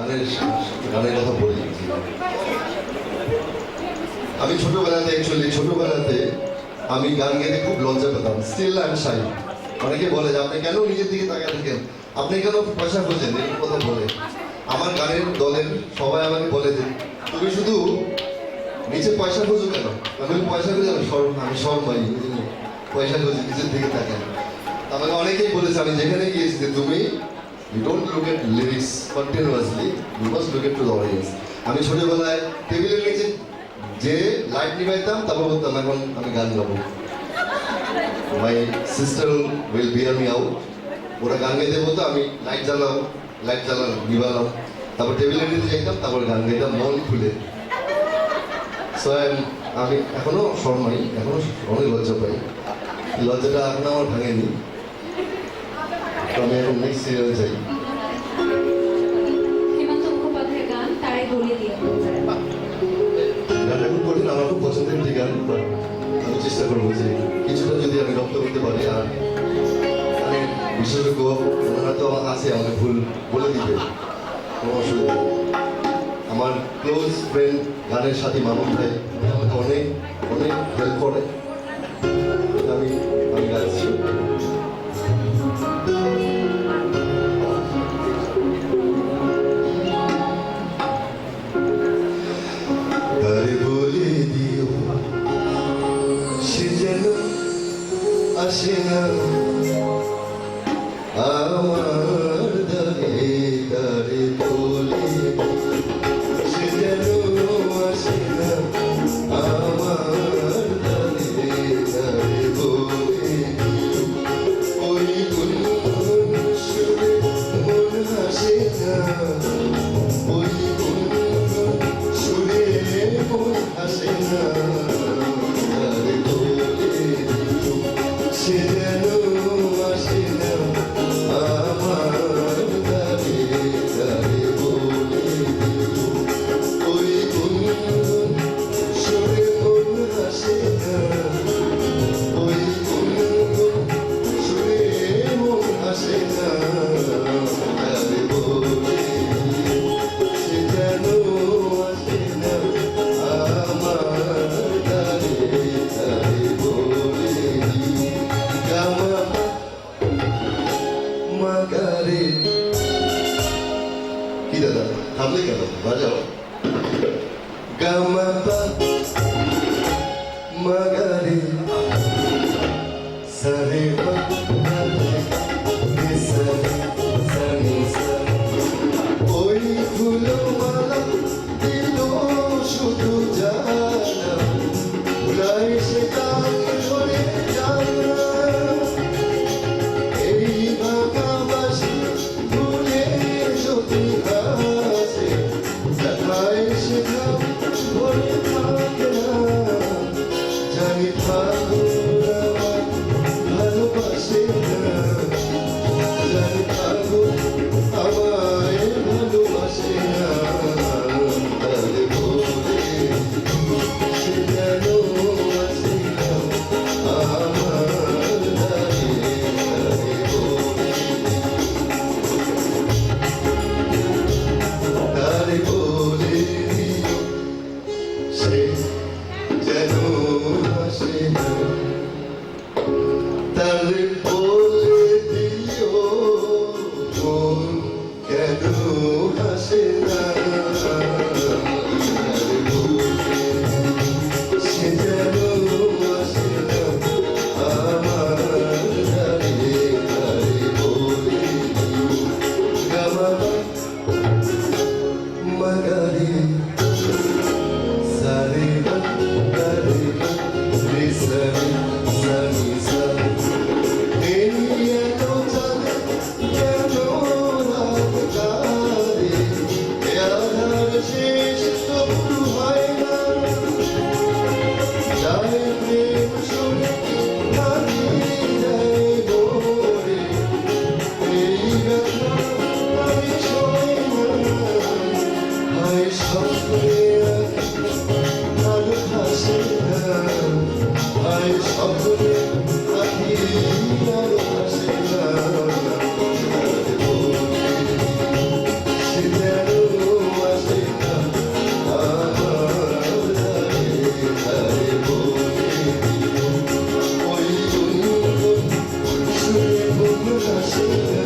গানের গানের কথা বলি। আমি ছোটবেলাতে আমি গান গেতে খুব লজ্জা পেতাম। স্টিল আই এম শাই। অনেকে বলে যে আপনি কেন নিজের দিকে তাকিয়ে থাকেন, আপনি কেন পয়সা খোঁজেন, এই কথা বলে। আমার গানের দলের সবাই আমাকে বলে যে তুমি শুধু নিচে পয়সা খোঁজো কেন? আমি পয়সা খুঁজে আমি শর্মাই, পয়সা খুঁজে নিচের দিকে তাকান। আমাকে অনেকেই বলেছে আমি যেখানে গিয়েছি যে তুমি you don't look at lyrics continuously, you must look at to the audience. আমি ছোটবেলায় টেবিলের নিচে যে লাইট নিভাইতাম তারপর বলতাম এখন আমি গান গাবো। My sister will bear me out. ওরা গান গাইতে বলতো, আমি লাইট জ্বালাম নিভালাম, তারপর টেবিলের নিচে যাইতাম, তারপর গান গাইতাম মন খুলে। সো আমি এখনো শর্মাই, এখনো অনেক লজ্জা পাই। লজ্জাটা এখন আমার ভাঙেনি। আমি এখন নেক্সট সিরিয়ালে যাই। হেমন্ত মুখোপাধ্যায়ের গান তারাই গলিয়ে দিয়ে। গানটা খুব কঠিন, আমার খুব পছন্দের একটি গান। আমি চেষ্টা করবো যে কিছুটা যদি আমি রপ্ত করতে পারি। আর মানে বিশেষজ্ঞ ওনারা তো আছে, আমাকে ভুল বলে দিবে, কোনো অসুবিধা নেই। আমার ক্লোজ ফ্রেন্ড গানের সাথী মামুন ভাই আমাকে অনেক অনেক হেল্প করে। আমি গাইছি। আসে না আমার দারে দারে বলে, সে যেন আসে না আমার দারে দারে বলে। ওই গুনগুন সুরে মন হাসে না, ওই গুনগুন সুরে মন হাসে না। সে যেন আসে না আমার দারে দারে বলে, ওই গুনগুন সুরে মন হাসে না, ওই গুনগুন সুরে মন হাসে না। দারে বলে সে যেন আসে না আমার দারে দারে বলে। মাগারে কি দাদা থামলে কেন, বাজাও। গামা মাগারে সারে ওই ফুলো মালা দিল শুধু জানা, ভুলাই সে কাল করে জানা। ভালোবাসে না, জানি পাগল আমায় ভালোবাসে না। তারে বলে সে যেন আসে না আমার দারে দারে বলে, তারে বলে সে যেন আসে না। তারে বলে দিও মন কেন হাসে না। তারে বলে সে যেন আসে না আমার দারে দারে বলে। গামা মাগারে সারে গারে রে সারে সানি সা। শেষ তবু হয় না, যায় প্রেম শুনে হারিয়ে যায় ভোরে। এই ব্যথা আমি সই না, ছেড়ে